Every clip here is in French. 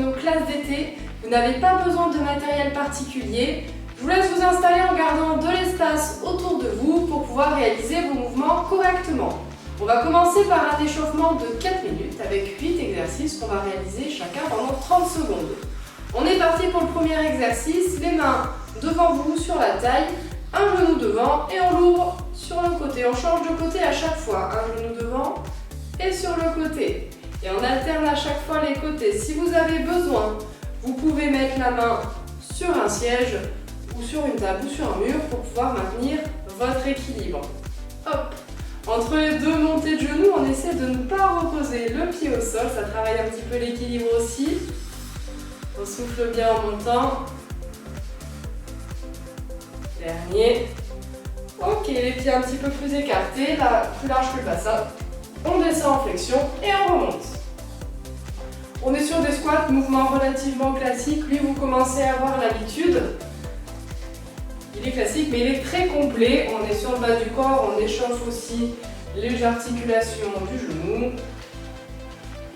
nos classes d'été. Vous n'avez pas besoin de matériel particulier. Je vous laisse vous installer en gardant de l'espace autour de vous pour pouvoir réaliser vos mouvements correctement. On va commencer par un échauffement de 4 minutes avec 8 exercices qu'on va réaliser chacun pendant 30 secondes. On est parti pour le premier exercice, les mains devant vous sur la taille, un genou devant et on l'ouvre sur le côté. On change de côté à chaque fois, un genou devant et sur le côté. Et on alterne à chaque fois les côtés. Si vous avez besoin, vous pouvez mettre la main sur un siège ou sur une table ou sur un mur pour pouvoir maintenir votre équilibre. Hop. Entre les deux montées de genoux, on essaie de ne pas reposer le pied au sol, ça travaille un petit peu l'équilibre aussi. On souffle bien en montant. Dernier. Ok, les pieds un petit peu plus écartés, là, plus large que le bassin. On descend en flexion et on remonte. On est sur des squats, mouvement relativement classique. Lui, vous commencez à avoir l'habitude. Il est classique, mais il est très complet. On est sur le bas du corps, on échauffe aussi les articulations du genou.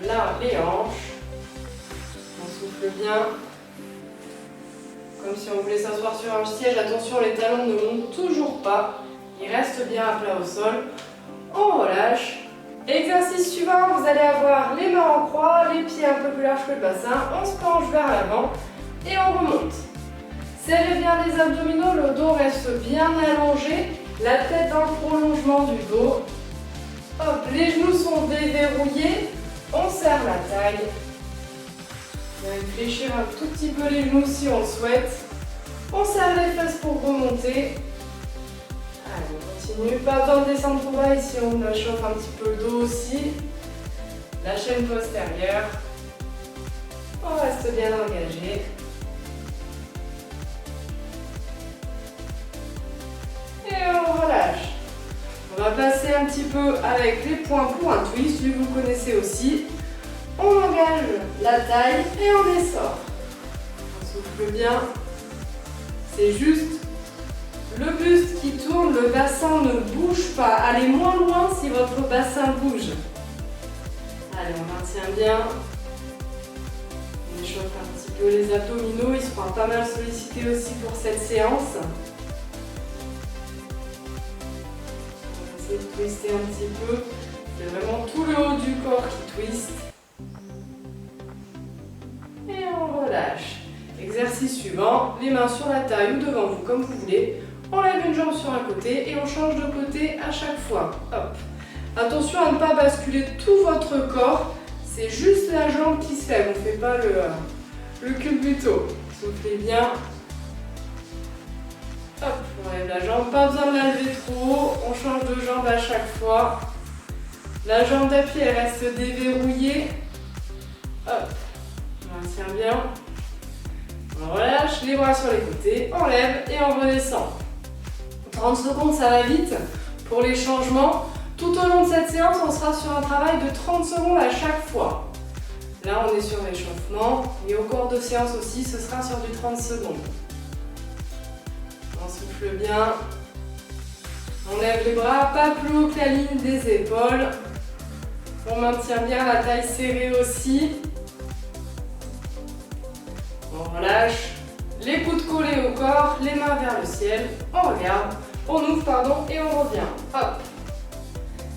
Là, les hanches. On souffle bien. Comme si on voulait s'asseoir sur un siège. Attention, les talons ne montent toujours pas. Ils restent bien à plat au sol. On relâche. Exercice suivant, vous allez avoir les mains en croix, les pieds un peu plus larges que le bassin. On se penche vers l'avant et on remonte. Serrez bien les abdominaux, le dos reste bien allongé, la tête dans le prolongement du dos. Hop, les genoux sont déverrouillés, on serre la taille. On va fléchir un tout petit peu les genoux si on le souhaite. On serre les fesses pour remonter. Allez, on continue. Pas besoin de descendre trop bas ici, on chauffe un petit peu le dos aussi. La chaîne postérieure. On reste bien engagé. Et on relâche. On va passer un petit peu avec les poings pour un twist, lui vous connaissez aussi. On engage la taille et on descend. On souffle bien. C'est juste le buste qui tourne, le bassin ne bouge pas. Allez moins loin si votre bassin bouge. Allez, on maintient bien. On échauffe un petit peu les abdominaux, ils seront pas mal sollicités aussi pour cette séance. On va essayer de twister un petit peu. C'est vraiment tout le haut du corps qui twiste. Et on relâche. Exercice suivant, les mains sur la taille ou devant vous comme vous voulez. On lève une jambe sur un côté et on change de côté à chaque fois. Hop. Attention à ne pas basculer tout votre corps. C'est juste la jambe qui se lève. On ne fait pas le culbuto. Soufflez bien. Hop, on lève la jambe. Pas besoin de la lever trop haut. On change de jambe à chaque fois. La jambe d'appui, elle reste déverrouillée. Hop. On maintient bien. On relâche les bras sur les côtés. On lève et on redescend. 30 secondes, ça va vite pour les changements. Tout au long de cette séance, on sera sur un travail de 30 secondes à chaque fois. Là, on est sur l'échauffement. Et au cours de séance aussi, ce sera sur du 30 secondes. On souffle bien. On lève les bras, pas plus haut que la ligne des épaules. On maintient bien la taille serrée aussi. On relâche. Les coudes collés au corps, les mains vers le ciel. On regarde. On ouvre, et on revient. Hop.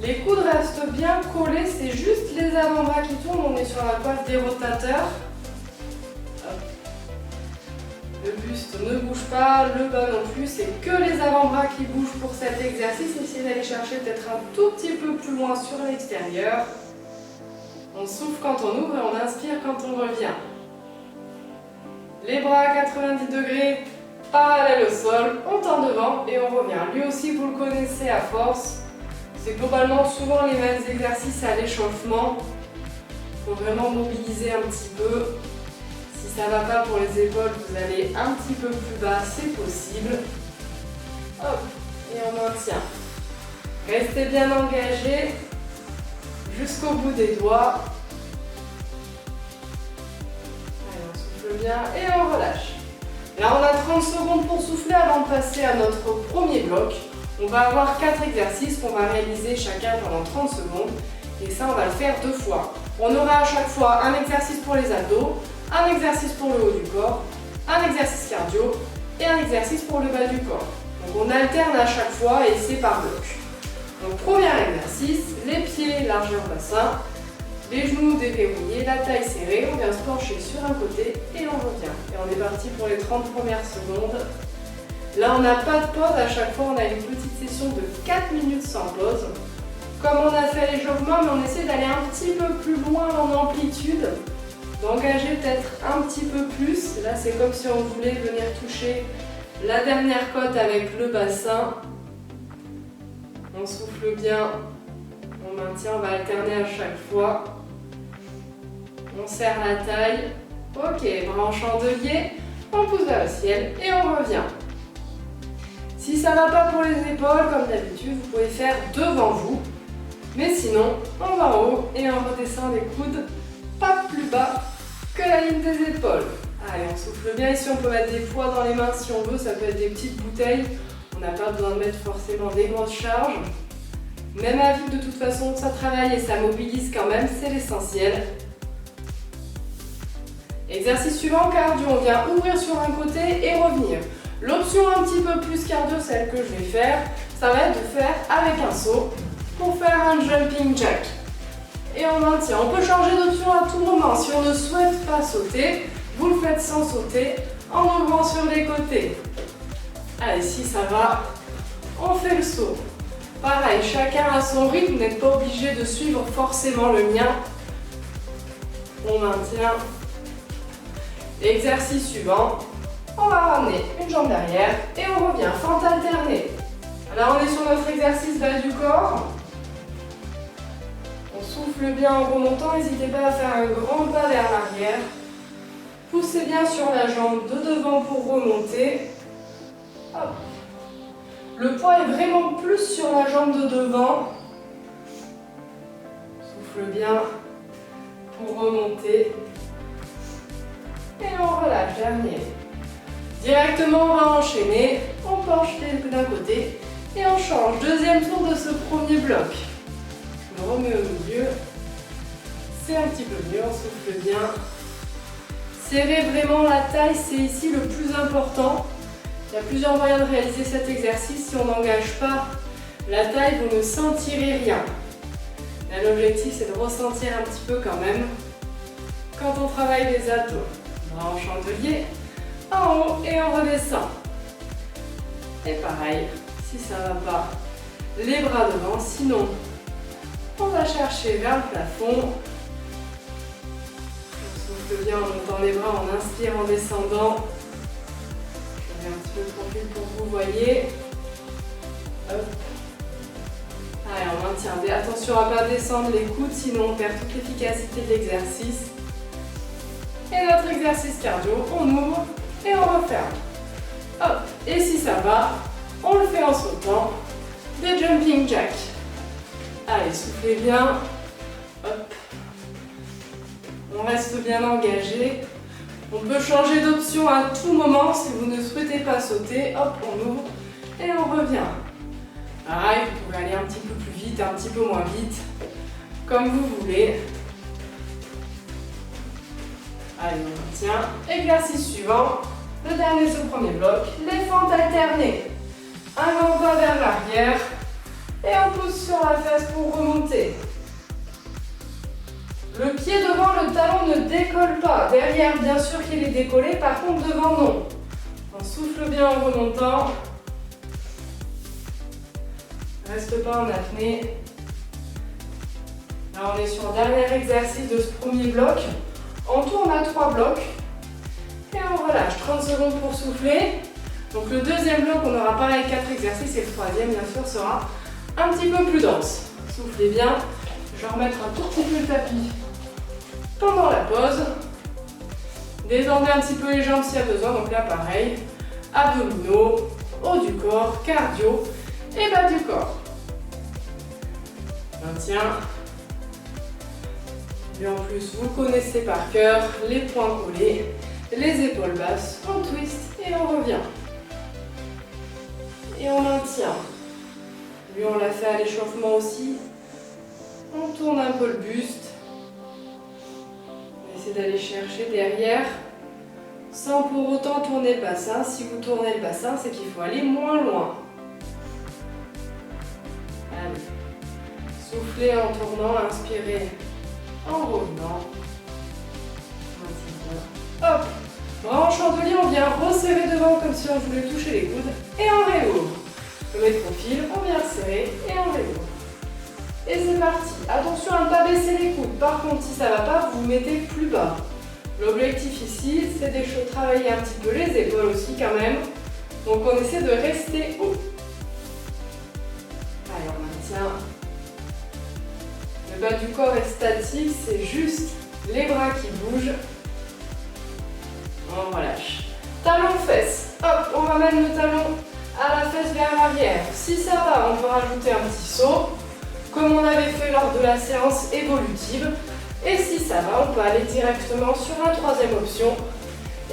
Les coudes restent bien collés, c'est juste les avant-bras qui tournent. On est sur la coiffe des rotateurs. Hop. Le buste ne bouge pas, le bas non plus. C'est que les avant-bras qui bougent pour cet exercice. Essayez d'aller chercher peut-être un tout petit peu plus loin sur l'extérieur. On souffle quand on ouvre et on inspire quand on revient. Les bras à 90 degrés, parallèles au sol, on tend devant et on revient. Lui aussi, vous le connaissez à force. C'est globalement souvent les mêmes exercices à l'échauffement. Il faut vraiment mobiliser un petit peu. Si ça ne va pas pour les épaules, vous allez un petit peu plus bas, c'est possible. Hop, et on maintient. Restez bien engagé jusqu'au bout des doigts. Bien et on relâche. Là on a 30 secondes pour souffler avant de passer à notre premier bloc. On va avoir 4 exercices qu'on va réaliser chacun pendant 30 secondes et ça on va le faire 2 fois. On aura à chaque fois un exercice pour les abdos, un exercice pour le haut du corps, un exercice cardio et un exercice pour le bas du corps. Donc on alterne à chaque fois et c'est par bloc. Donc premier exercice, les pieds largeur bassin, les genoux déverrouillés, la taille serrée, on vient se pencher sur un côté et on revient. Et on est parti pour les 30 premières secondes. Là on n'a pas de pause, à chaque fois on a une petite session de 4 minutes sans pause. Comme on a fait l'échauffement, mais on essaie d'aller un petit peu plus loin en amplitude, d'engager peut-être un petit peu plus. Là c'est comme si on voulait venir toucher la dernière côte avec le bassin. On souffle bien, on maintient, on va alterner à chaque fois. On serre la taille. Ok, bras en chandelier, on pousse vers le ciel et on revient. Si ça ne va pas pour les épaules, comme d'habitude, vous pouvez faire devant vous. Mais sinon, on va en haut et on redescend les coudes pas plus bas que la ligne des épaules. Allez, on souffle bien. Ici, on peut mettre des poids dans les mains si on veut. Ça peut être des petites bouteilles. On n'a pas besoin de mettre forcément des grosses charges. Même à vide, de toute façon, ça travaille et ça mobilise quand même. C'est l'essentiel. Exercice suivant, cardio. On vient ouvrir sur un côté et revenir. L'option un petit peu plus cardio, celle que je vais faire, ça va être de faire avec un saut pour faire un jumping jack. Et on maintient. On peut changer d'option à tout moment. Si on ne souhaite pas sauter, vous le faites sans sauter, en ouvrant sur les côtés. Allez, si ça va, on fait le saut. Pareil, chacun a son rythme, vous n'êtes pas obligé de suivre forcément le mien. On maintient. Exercice suivant. On va ramener une jambe derrière et on revient, fente alternée. Là on est sur notre exercice bas du corps. On souffle bien en remontant, n'hésitez pas à faire un grand pas vers l'arrière. Poussez bien sur la jambe de devant pour remonter. Hop. Le poids est vraiment plus sur la jambe de devant. Souffle bien pour remonter. Et on relâche, dernier. Directement, on va enchaîner, on penche d'un côté et on change. Deuxième tour de ce premier bloc. Je me remets au milieu. C'est un petit peu mieux, on souffle bien. Serrez vraiment la taille, c'est ici le plus important. Il y a plusieurs moyens de réaliser cet exercice. Si on n'engage pas la taille, vous ne sentirez rien. Là, l'objectif, c'est de ressentir un petit peu quand même quand on travaille les abdos. Bras en chandelier. En haut et on redescend. Et pareil, si ça ne va pas, les bras devant, sinon on va chercher vers le plafond. On souffle bien en montant les bras, on inspire en descendant. Je vais un petit peu tranquille pour que vous voyez. Hop. Allez, on maintient. Attention à ne pas descendre les coudes, sinon on perd toute l'efficacité de l'exercice. Et notre exercice cardio, on ouvre et on referme. Hop. Et si ça va, on le fait en sautant. Des jumping jacks. Allez, soufflez bien. Hop. On reste bien engagé. On peut changer d'option à tout moment si vous ne souhaitez pas sauter. Hop, on ouvre et on revient. Pareil, vous pouvez aller un petit peu plus vite, un petit peu moins vite, comme vous voulez. Allez, on maintient. Exercice suivant. Le dernier sur le premier bloc. Les fentes alternées. Un grand pas vers l'arrière. Et on pousse sur la fesse pour remonter. Le pied devant, le talon ne décolle pas. Derrière, bien sûr qu'il est décollé. Par contre, devant, non. On souffle bien en remontant. Reste pas en apnée. Là, on est sur le dernier exercice de ce premier bloc. En tout, on a 3 blocs. Et on relâche. 30 secondes pour souffler. Donc le deuxième bloc, on aura pareil 4 exercices. Et le troisième, bien sûr, sera un petit peu plus dense. Soufflez bien. Je vais remettre un tout petit peu le tapis pendant la pause. Détendez un petit peu les jambes s'il y a besoin. Donc là, pareil. Abdominaux, haut du corps, cardio et bas du corps. Maintien. Et en plus, vous connaissez par cœur les poings collés, les épaules basses, on twist et on revient. Et on maintient. Lui, on l'a fait à l'échauffement aussi. On tourne un peu le buste. On Essayez d'aller chercher derrière sans pour autant tourner le bassin. Si vous tournez le bassin, c'est qu'il faut aller moins loin. Allez. Soufflez en tournant, inspirez en revenant. Hop. Bras en chandelier, on vient resserrer devant comme si on voulait toucher les coudes et on réouvre. Le mettre au fil, on vient serrer et on réouvre. Et c'est parti. Attention à ne pas baisser les coudes. Par contre, si ça ne va pas, vous vous mettez plus bas. L'objectif ici, c'est de travailler un petit peu les épaules aussi quand même. Donc on essaie de rester haut. Allez, on maintient. Le bas du corps est statique, c'est juste les bras qui bougent. On relâche. Talon fesses. Hop, on ramène le talon à la fesse vers l'arrière. Si ça va, on peut rajouter un petit saut, comme on avait fait lors de la séance évolutive. Et si ça va, on peut aller directement sur la troisième option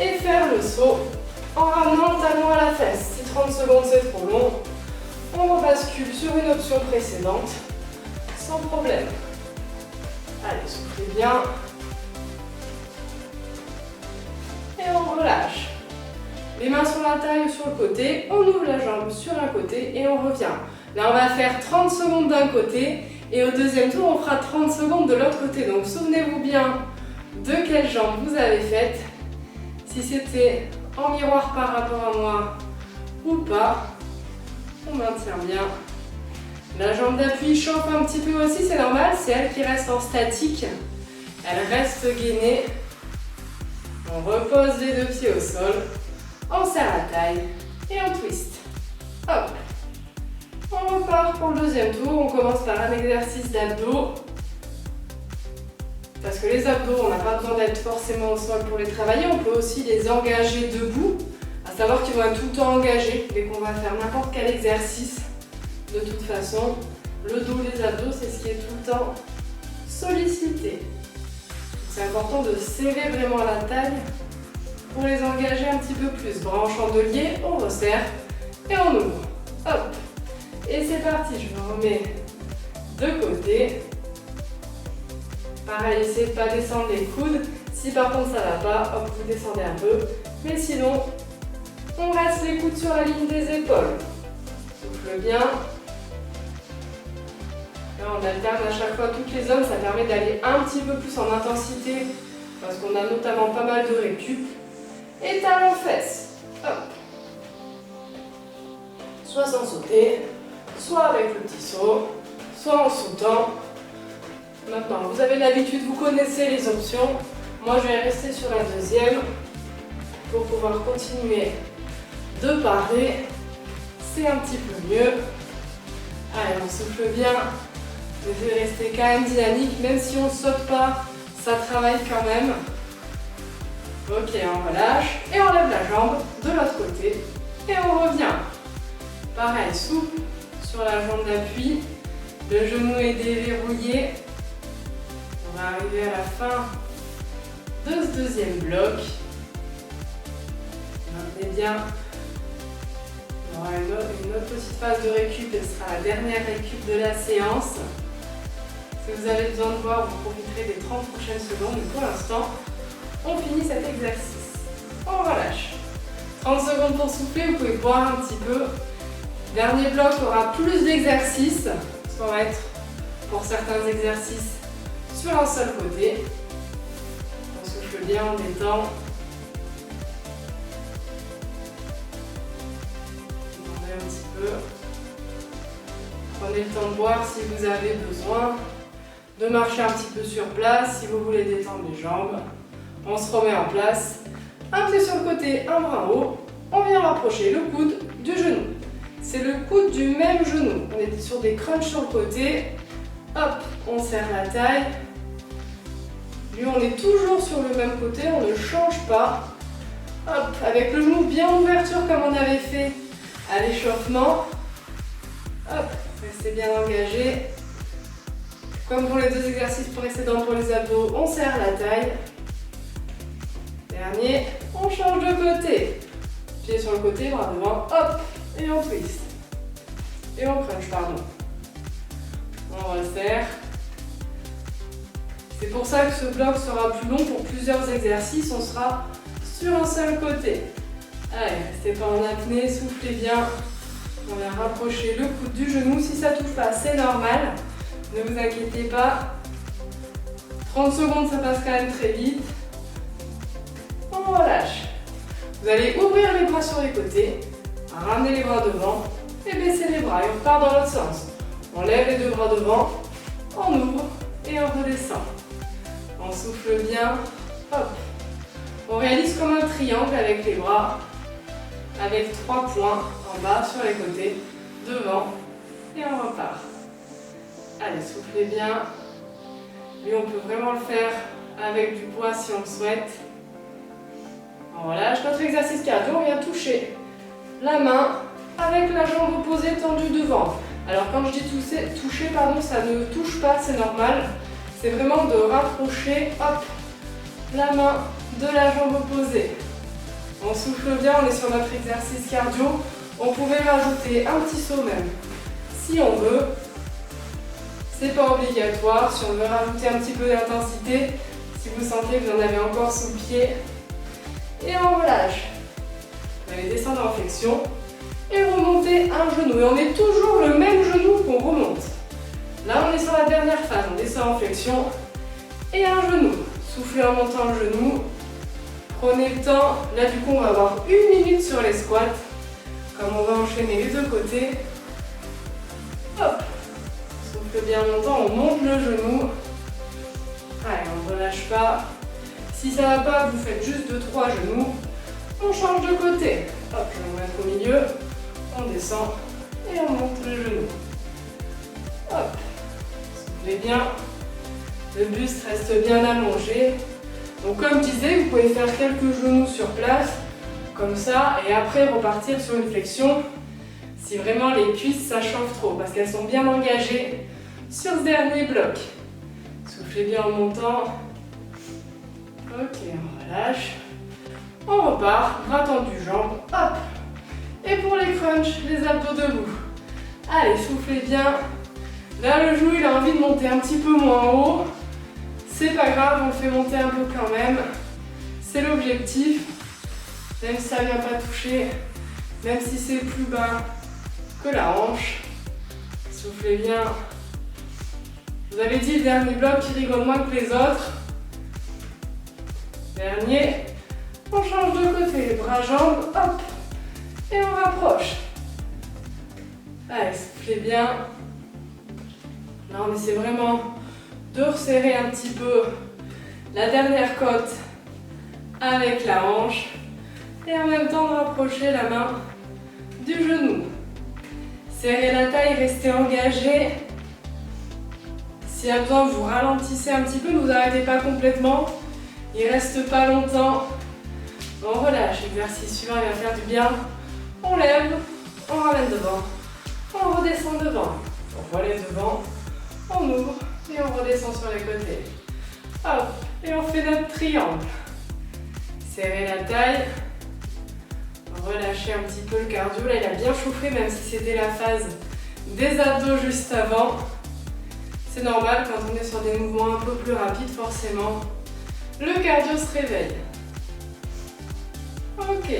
et faire le saut en ramenant le talon à la fesse. Si 30 secondes c'est trop long, on rebascule sur une option précédente sans problème. Allez, soufflez bien. Et on relâche. Les mains sur la taille ou sur le côté, on ouvre la jambe sur un côté et on revient. Là, on va faire 30 secondes d'un côté et au deuxième tour, on fera 30 secondes de l'autre côté. Donc, souvenez-vous bien de quelle jambe vous avez faite. Si c'était en miroir par rapport à moi ou pas, on maintient bien. La jambe d'appui chauffe un petit peu aussi, c'est normal, c'est elle qui reste en statique. Elle reste gainée. On repose les deux pieds au sol, on serre la taille et on twist. Hop. On repart pour le deuxième tour, on commence par un exercice d'abdos. Parce que les abdos, on n'a pas besoin d'être forcément au sol pour les travailler, on peut aussi les engager debout. À savoir qu'ils vont être tout le temps engagés dès qu'on va faire n'importe quel exercice. De toute façon, le dos, les abdos, c'est ce qui est tout le temps sollicité. C'est important de serrer vraiment la taille pour les engager un petit peu plus. Bras en chandelier, on resserre et on ouvre. Hop. Et c'est parti, je me remets de côté. Pareil, essayez de ne pas descendre les coudes. Si par contre ça ne va pas, hop, vous descendez un peu. Mais sinon, on reste les coudes sur la ligne des épaules. Souffle bien. Là, on alterne à chaque fois toutes les zones, ça permet d'aller un petit peu plus en intensité parce qu'on a notamment pas mal de récup. Et talons fesses. Hop. Soit sans sauter, soit avec le petit saut, soit en sautant. Maintenant, vous avez l'habitude, vous connaissez les options. Moi, je vais rester sur la deuxième pour pouvoir continuer de parer. C'est un petit peu mieux. Allez, on souffle bien. Vous devez rester quand même dynamique, même si on ne saute pas, ça travaille quand même. Ok, on relâche et on lève la jambe de l'autre côté et on revient. Pareil, souple sur la jambe d'appui, le genou est déverrouillé. On va arriver à la fin de ce deuxième bloc. Maintenez bien. Il y aura une autre petite phase de récup et ce sera la dernière récup de la séance. Si vous avez besoin de voir, vous profiterez des 30 prochaines secondes. Mais pour l'instant, on finit cet exercice. On relâche. 30 secondes pour souffler, vous pouvez boire un petit peu. Dernier bloc aura plus d'exercices. Ça va être pour certains exercices sur un seul côté. On souffle bien, on détend. Demandez un petit peu. Prenez le temps de boire si vous avez besoin. De marcher un petit peu sur place si vous voulez détendre les jambes. On se remet en place. Un pied sur le côté, un bras en haut. On vient rapprocher le coude du genou. C'est le coude du même genou. On est sur des crunchs sur le côté. Hop, on serre la taille. Lui, on est toujours sur le même côté, on ne change pas. Hop, avec le genou bien en ouverture comme on avait fait à l'échauffement. Hop, restez bien engagé. Comme pour les deux exercices précédents pour les abdos, on serre la taille. Dernier, on change de côté. Pied sur le côté, bras devant, hop, et on twist. Et on crunch, pardon. On resserre. C'est pour ça que ce bloc sera plus long pour plusieurs exercices, on sera sur un seul côté. Allez, restez pas en apnée, soufflez bien. On va rapprocher le coude du genou. Si ça ne touche pas, c'est normal. Ne vous inquiétez pas. 30 secondes, ça passe quand même très vite. On relâche. Vous allez ouvrir les bras sur les côtés, ramener les bras devant et baisser les bras. Et on repart dans l'autre sens. On lève les deux bras devant, on ouvre et on redescend. On souffle bien. Hop. On réalise comme un triangle avec les bras, avec 3 points en bas sur les côtés, devant et on repart. Allez, soufflez bien. Lui, on peut vraiment le faire avec du poids si on le souhaite. On relâche notre exercice cardio, on vient toucher la main avec la jambe opposée tendue devant. Alors quand je dis toucher, ça ne touche pas, c'est normal. C'est vraiment de rapprocher, hop, la main de la jambe opposée. On souffle bien, on est sur notre exercice cardio. On pourrait rajouter un petit saut même, si on veut. C'est pas obligatoire. Si on veut rajouter un petit peu d'intensité, si vous sentez que vous en avez encore sous le pied. Et on relâche. Vous allez descendre en flexion et remonter un genou. Et on est toujours le même genou qu'on remonte. Là, on est sur la dernière phase. On descend en flexion et un genou. Soufflez en montant le genou. Prenez le temps. Là, du coup, on va avoir 1 minute sur les squats. Comme on va enchaîner les deux côtés. Hop. Souffle bien longtemps. On monte le genou. Allez, on ne relâche pas. Si ça ne va pas, vous faites juste 2-3 genoux. On change de côté. Hop, on va mettre au milieu. On descend et on monte le genou. Hop. Soufflez bien. Le buste reste bien allongé. Donc comme je disais, vous pouvez faire quelques genoux sur place, comme ça, et après repartir sur une flexion si vraiment les cuisses ça chauffe trop, parce qu'elles sont bien engagées sur ce dernier bloc. Soufflez bien en montant. Ok, on relâche. On repart, bras tendus, jambes, hop. Et pour les crunchs, les abdos debout. Allez, soufflez bien. Là, le genou, il a envie de monter un petit peu moins haut. C'est pas grave, on le fait monter un peu quand même. C'est l'objectif. Même si ça ne vient pas toucher, même si c'est plus bas que la hanche. Soufflez bien. Je vous avais dit, le dernier bloc qui rigole moins que les autres. Dernier. On change de côté, les bras, jambes, hop. Et on rapproche. Allez, soufflez bien. Là, on essaie vraiment de resserrer un petit peu la dernière côte avec la hanche et en même temps de rapprocher la main du genou. Serrez la taille, restez engagé. S'il y a besoin, vous ralentissez un petit peu, ne vous arrêtez pas complètement. Il reste pas longtemps. On relâche, l'exercice suivant il va faire du bien. On lève, on ramène devant, on redescend devant. On relève devant, on ouvre. Et on redescend sur les côtés. Hop, et on fait notre triangle. Serrez la taille. Relâchez un petit peu le cardio. Là, il a bien chauffé, même si c'était la phase des abdos juste avant. C'est normal quand on est sur des mouvements un peu plus rapides, forcément. Le cardio se réveille. Ok,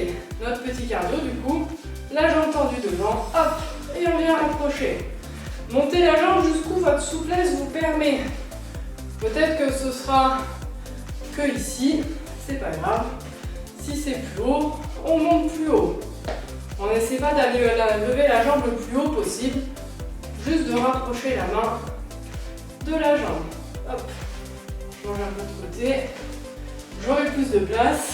notre petit cardio, du coup. La jambe tendue devant. Hop, et on vient rapprocher. Montez la jambe jusqu'où votre souplesse vous permet. Peut-être que ce sera que ici, c'est pas grave. Si c'est plus haut, on monte plus haut. On n'essaie pas d'aller lever la jambe le plus haut possible, juste de rapprocher la main de la jambe. Hop, je change un peu de côté. J'aurai plus de place.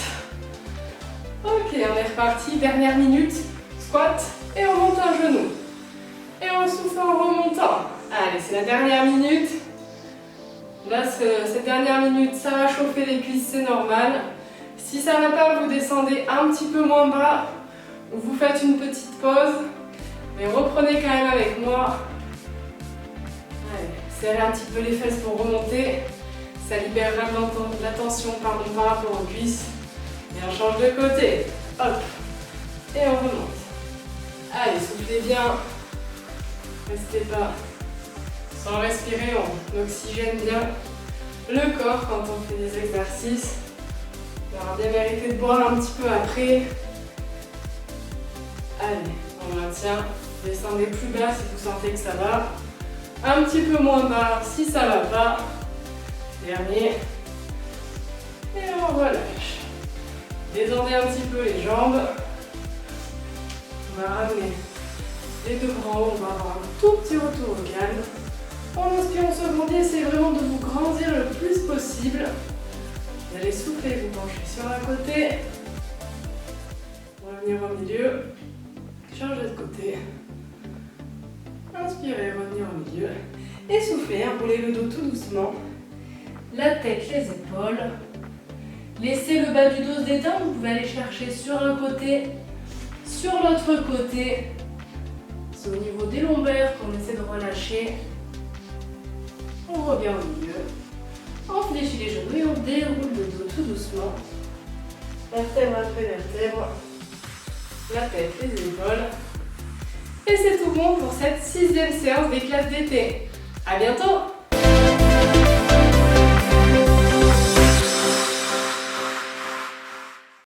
Ok, on est reparti. Dernière minute, squat et on monte un genou. Et on souffle en remontant. Allez, c'est la dernière minute. Là, cette dernière minute, ça va chauffer les cuisses, c'est normal. Si ça ne va pas, vous descendez un petit peu moins bas ou vous faites une petite pause. Mais reprenez quand même avec moi. Allez, serrez un petit peu les fesses pour remonter. Ça libérera de la tension par rapport aux cuisses. Et on change de côté. Hop. Et on remonte. Allez, soufflez bien. Restez pas sans respirer, on oxygène bien le corps quand on fait des exercices. On aura bien mérité de boire un petit peu après. Allez, on maintient. Descendez plus bas si vous sentez que ça va. Un petit peu moins bas si ça va pas. Dernier. Et on relâche. Détendez un petit peu les jambes. On va ramener les deux bras en haut. On va avoir un tout petit retour au calme. En inspirant, on se grandit. Essayez vraiment de vous grandir le plus possible. Vous allez souffler, vous penchez sur un côté. Revenir au milieu. Changer de côté. Inspirez, revenir au milieu. Et soufflez, roulez le dos tout doucement. La tête, les épaules. Laissez le bas du dos se détendre. Vous pouvez aller chercher sur un côté, sur l'autre côté. C'est au niveau des lombaires qu'on essaie de relâcher. On revient au milieu. On fléchit les genoux et on déroule le dos tout doucement. Vertèbre après vertèbre. La tête, les épaules. Et c'est tout bon pour cette 6e séance des classes d'été. À bientôt!